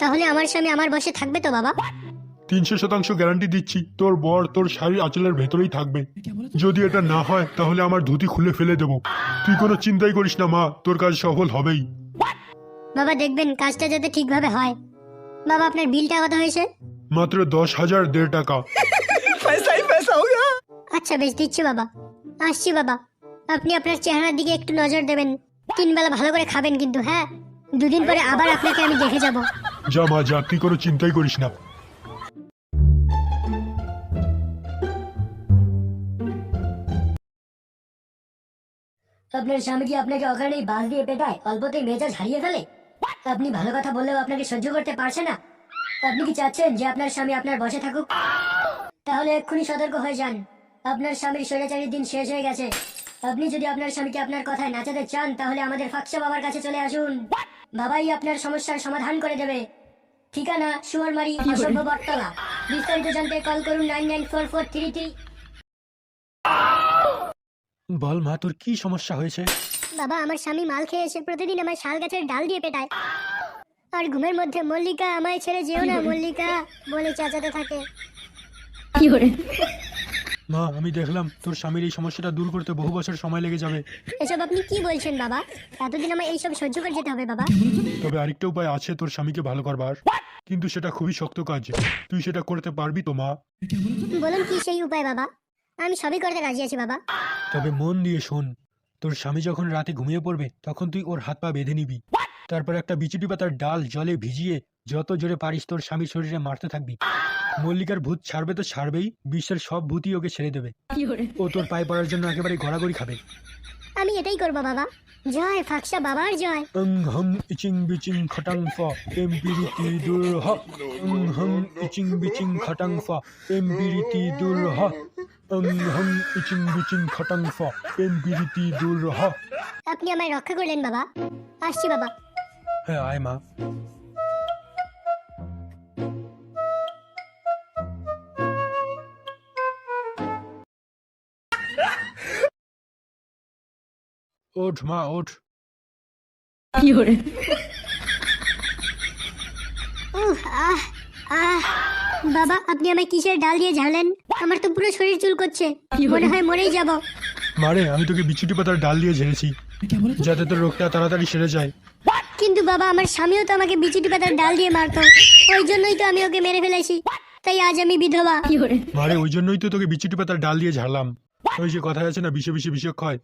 তাহলে আমার স্বামী আমার বসে থাকবে তো বাবা? 300% গ্যারান্টি দিচ্ছি, তোর বর তোর শাড়ির আঁচলের ভেতরেই থাকবে। যদি এটা না হয় তাহলে আমার ধুতি খুলে ফেলে দেবো। তুই কোনো চিন্তাই করিস না মা, তোর কাজ সফল হবেই। বাবা দেখবেন কাজটা যাতে ঠিকভাবে হয়। বাবা আপনার বিলটা কত হয়েছে? মাত্র 10,001 টাকা। আচ্ছা বেশ দিচ্ছি বাবা। আসছি বাবা, আপনি আপনার চেহারার দিকে একটু নজর দেবেন। 3 বেলা ভালো করে খাবেন কিন্তু, হ্যাঁ? 2 দিন পরে আবার আপনাকে আমি দেখে যাব। যা মা যা, তুই কোনো চিন্তাই করিস না। আপনার স্বামী কি আপনাকে ওখানেই বাস দিয়ে পেটায়, অল্পতেই মেজাজ হারিয়ে ফেলে? আপনি ভালো কথা বললেও আপনাকে সহ্য করতে পারছে না। আপনি কি চাচ্ছেন যে আপনার স্বামী আপনার বসে থাকুক? তাহলে এক্ষুনি সতর্ক হয়ে যান। আপনার স্বামীর স্বৈরাচারীর দিন শেষ হয়ে গেছে। আপনি যদি আপনার স্বামীকে আপনার কথায় নাচাতে চান তাহলে আমাদের ফাকসা বাবার কাছে চলে আসুন। বাবাই আপনার সমস্যার সমাধান করে দেবে। ঠিকানা সুয়ারমারি অসভ্য বটতলা। বিস্তারিত জানতে কল করুন 994433। বল মা, তোর কি সমস্যা হয়েছে? বাবা আমার স্বামী মাল খেয়ে এসে প্রতিদিন আমার শাল গাছের ডাল দিয়ে পেটায়। আর ঘুমের মধ্যে মল্লিকা আমায় ছেড়ে যেও না মল্লিকা বলে চেঁচাতে থাকে। মা, আমি দেখলাম তোর স্বামীর এই সমস্যাটা দূর করতে বহু বছর সময় লেগে যাবে। এসব আপনি কি বলছেন বাবা? এতদিন আমায় এইসব সহ্য করে যেতে হবে বাবা? তবে আরেকটা উপায় আছে তোর স্বামীকে ভালো করবার, কিন্তু সেটা খুবই শক্ত কাজ। তুই সেটা করতে পারবি তো মা? বলুন কি সেই উপায় বাবা? আমি সবই করতে রাজি আছি বাবা। তবে মন দিয়ে শোন। তোর স্বামী যখন রাতে ঘুমিয়ে পড়বে তখন তুই ওর হাত পা বেঁধে নিবি। তারপর একটা বিচুটি পাতার ডাল জলে ভিজিয়ে যত জোরে পারিস তোর স্বামীর শরীরে মারতে থাকবি। মল্লিকার ভূত ছাড়বে তো ছাড়বেই, বিশ্বের সব ভূতই ওকে ছেড়ে দেবে। ও তোর পায়ে পড়ার জন্য একেবারে গড়াগড়ি খাবে। আমি এটাই করবো বাবা। জয় ফাকসা বাবার জয়। হং ইচিং বিচিং খটাং ফ এমপিরিতি দুর্হ। হং ইচিং বিচিং খটাং ফ এমপিরিতি দুর্হ। হং ইচিং বিচিং খটাং ফ এমপিরিতি দুর্হ। আপনি আমায় রক্ষা করলেন বাবা। আসছি বাবা। হ্যাঁ আয় মা। ওঠ মা ওঠ। উহ, আহ, আহ। বাবা আপনি আমায় কিসের ডাল দিয়ে ঝাড়লেন? আমার তো পুরো শরীর চুল করছে, মনে হয় মরেই যাব। মারে, আমি তোকে বিচুটি পাতার ডাল দিয়ে ঝেড়েছি যাতে তোর রোগটা তাড়াতাড়ি সেরে যায়। কিন্তু বাবা আমার স্বামীও তো আমাকে বিচুটি পাতার ডাল দিয়ে মারতো, ওই জন্যই তো আমি ওকে মেরে ফেলেছি। তাই আজ আমি বিধবা। মারে, ওই জন্যই তো তোকে বিচুটি পাতার ডাল দিয়ে ঝাড়লাম। ওই যে কথায় আছে না, বিষে বিষে বিষক্ষয়।